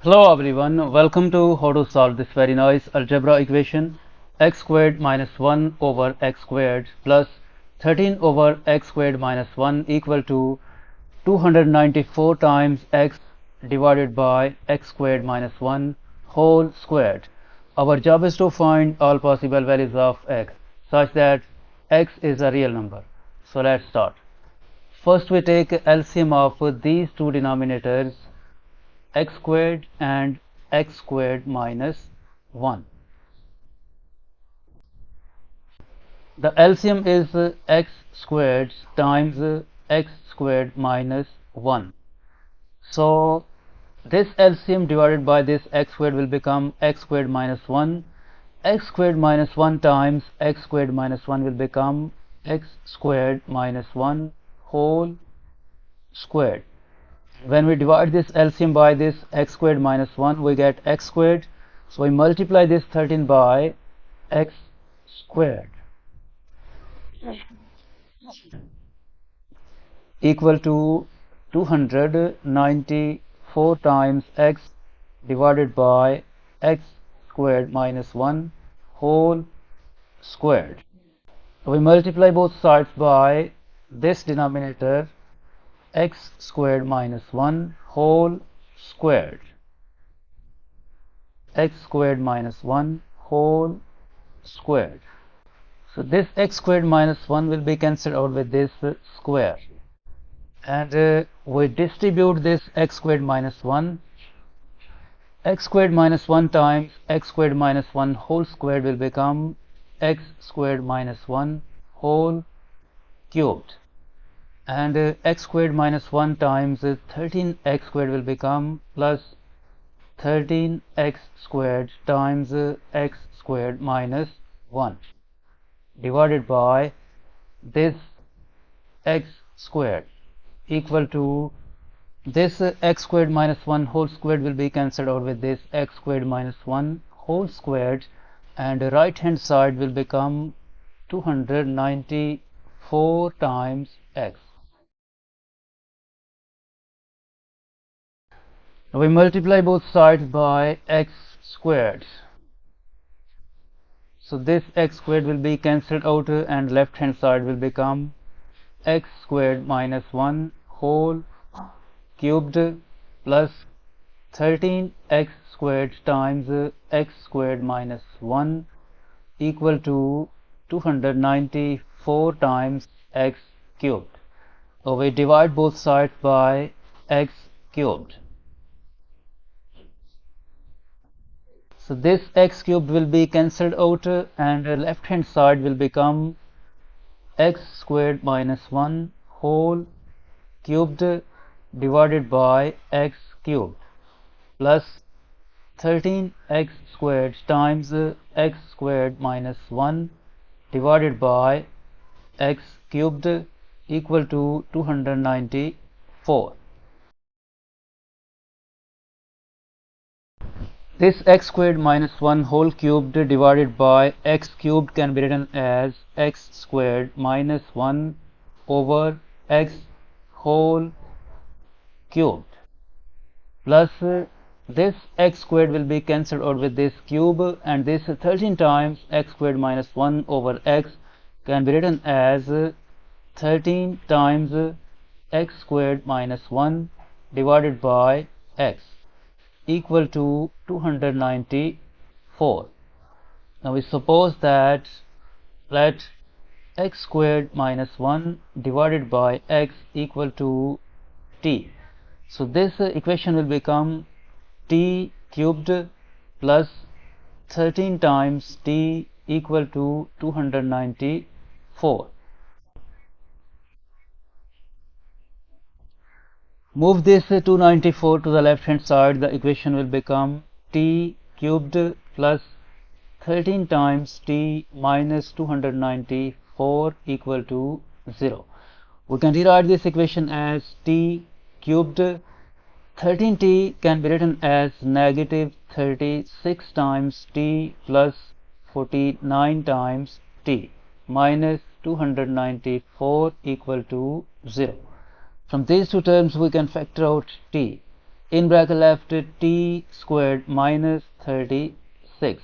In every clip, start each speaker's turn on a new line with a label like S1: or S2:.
S1: Hello everyone, welcome to how to solve this very nice algebra equation x squared minus 1 over x squared plus 13 over x squared minus 1 equal to 294 times x divided by x squared minus 1 whole squared. Our job is to find all possible values of x such that x is a real number. So let's start. First we take LCM of these two denominators x squared and x squared minus 1. The LCM is x squared times x squared minus 1. So this LCM divided by this x squared will become x squared minus 1. X squared minus 1 times x squared minus 1 will become x squared minus 1 whole squared. When we divide this LCM by this x squared minus 1, we get x squared. So we multiply this 13 by x squared equal to 294 times x divided by x squared minus 1 whole squared. So we multiply both sides by this denominator x squared minus 1 whole squared, x squared minus 1 whole squared. So this x squared minus 1 will be cancelled out with this square, and we distribute this x squared minus 1. X squared minus 1 times x squared minus 1 whole squared will become x squared minus 1 whole cubed, and x squared minus 1 times 13x squared will become plus 13x squared times x squared minus 1 divided by this x squared equal to this x squared minus 1 whole squared will be cancelled out with this x squared minus 1 whole squared, and the right hand side will become 294 times x. Now we multiply both sides by x squared. So this x squared will be cancelled out, and left hand side will become x squared minus 1 whole cubed plus 13x squared times x squared minus 1 equal to 294 times x cubed. So we divide both sides by x cubed. So this x cubed will be cancelled out, and the left hand side will become x squared minus 1 whole cubed divided by x cubed plus 13x squared times x squared minus 1 divided by x cubed equal to 294. This x squared minus 1 whole cubed divided by x cubed can be written as x squared minus 1 over x whole cubed plus this x squared will be cancelled out with this cube, and this 13 times x squared minus 1 over x can be written as 13 times x squared minus 1 divided by x equal to 294. Now we suppose that let x squared minus 1 divided by x equal to t. So this equation will become t cubed plus 13 times t equal to 294. Move this 294 to the left hand side. The equation will become t cubed plus 13 times t minus 294 equal to 0. We can rewrite this equation as t cubed. 13t can be written as negative 36 times t plus 49 times t minus 294 equal to 0. From these two terms we can factor out t. in bracket left t squared minus 36.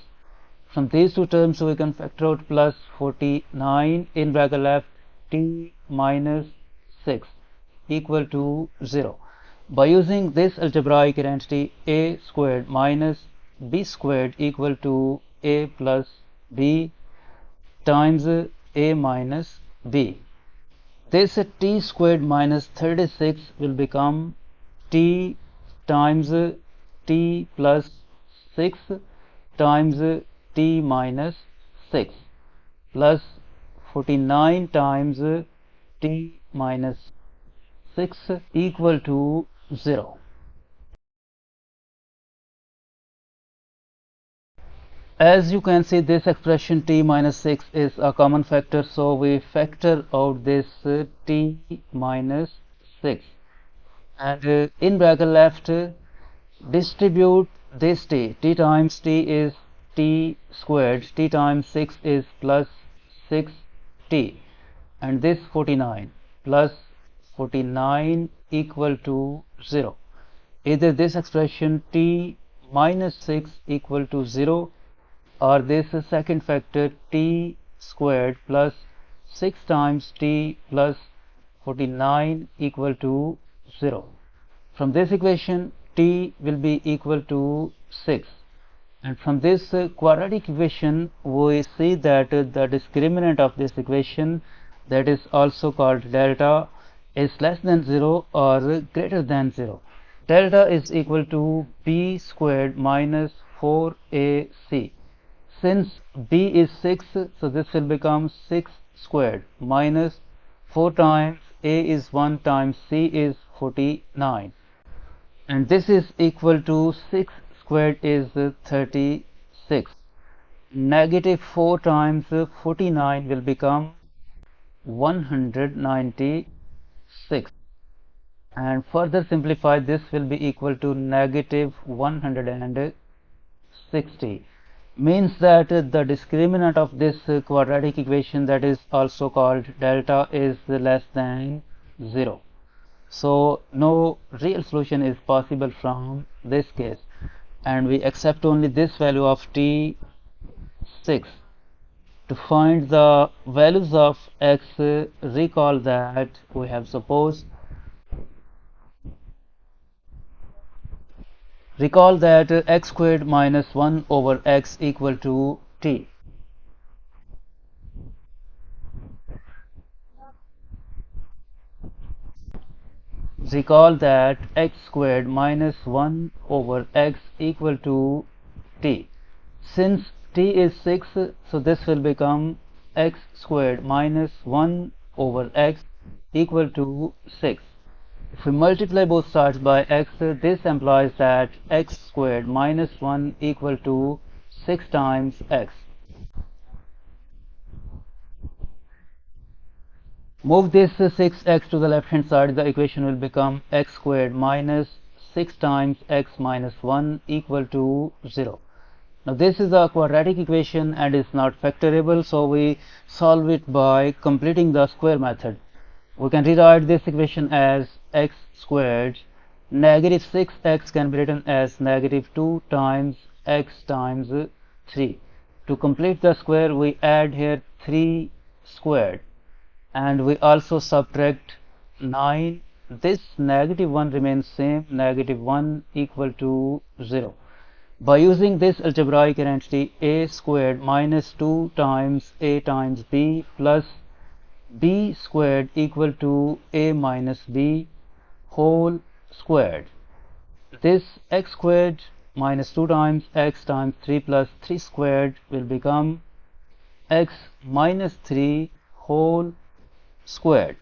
S1: From these two terms we can factor out plus 49 in bracket left t minus 6 equal to 0. By using this algebraic identity, a squared minus b squared equal to a plus b times a minus b. This t squared minus 36 will become t times t plus 6 times t minus 6 plus 49 times t minus 6 equal to 0. As you can see, this expression t minus 6 is a common factor, so we factor out this t minus 6 and in bracket left distribute this t times t is t squared, t times 6 is plus 6t, and this 49 plus 49 equal to 0. Either this expression t minus 6 equal to 0 or this second factor t squared plus 6 times t plus 49 equal to 0. From this equation t will be equal to 6, and from this quadratic equation we see that the discriminant of this equation, that is also called delta, is less than 0 or greater than 0. Delta is equal to b squared minus 4ac. Since b is 6, so this will become 6 squared minus 4 times a is 1 times c is 49, and this is equal to 6 squared is 36. Negative 4 times 49 will become 196, and further simplify this will be equal to negative 160. Means that the discriminant of this quadratic equation, that is also called delta, is less than 0. So no real solution is possible from this case, and we accept only this value of t6. To find the values of x, recall that we have supposed x squared minus 1 over x equal to t. Recall that x squared minus 1 over x equal to t. Since t is 6, so this will become x squared minus 1 over x equal to 6. If we multiply both sides by x, this implies that x squared minus 1 equal to 6 times x. Move this 6x to the left hand side, the equation will become x squared minus 6 times x minus 1 equal to 0. Now this is a quadratic equation and is not factorable, so we solve it by completing the square method. We can rewrite this equation as x squared negative 6x can be written as negative 2 times x times 3. To complete the square, we add here 3 squared and we also subtract 9. This negative 1 remains same, negative 1 equal to 0. By using this algebraic identity, a squared minus 2 times a times b plus b squared equal to a minus b whole squared. This x squared minus 2 times x times 3 plus 3 squared will become x minus 3 whole squared,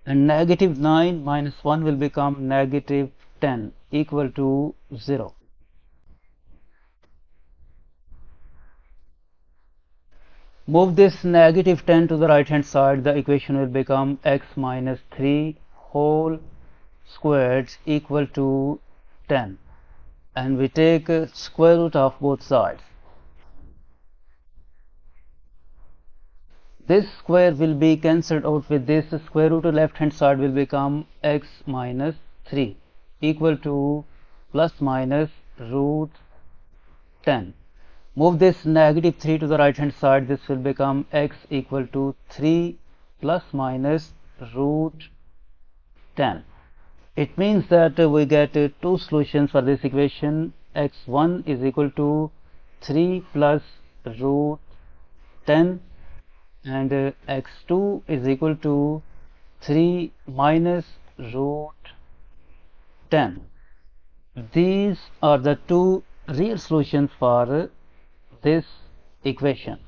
S1: and negative 9 minus 1 will become negative 10 equal to 0. Move this negative 10 to the right hand side, the equation will become x minus 3 whole squared equal to 10, and we take square root of both sides. This square will be cancelled out with this. Square root to left hand side will become x minus 3 equal to plus minus root 10. Move this negative 3 to the right hand side. This will become x equal to 3 plus minus root 10. It means that we get two solutions for this equation. X1 is equal to 3 plus root 10 and x2 is equal to 3 minus root 10. These are the two real solutions for this equation.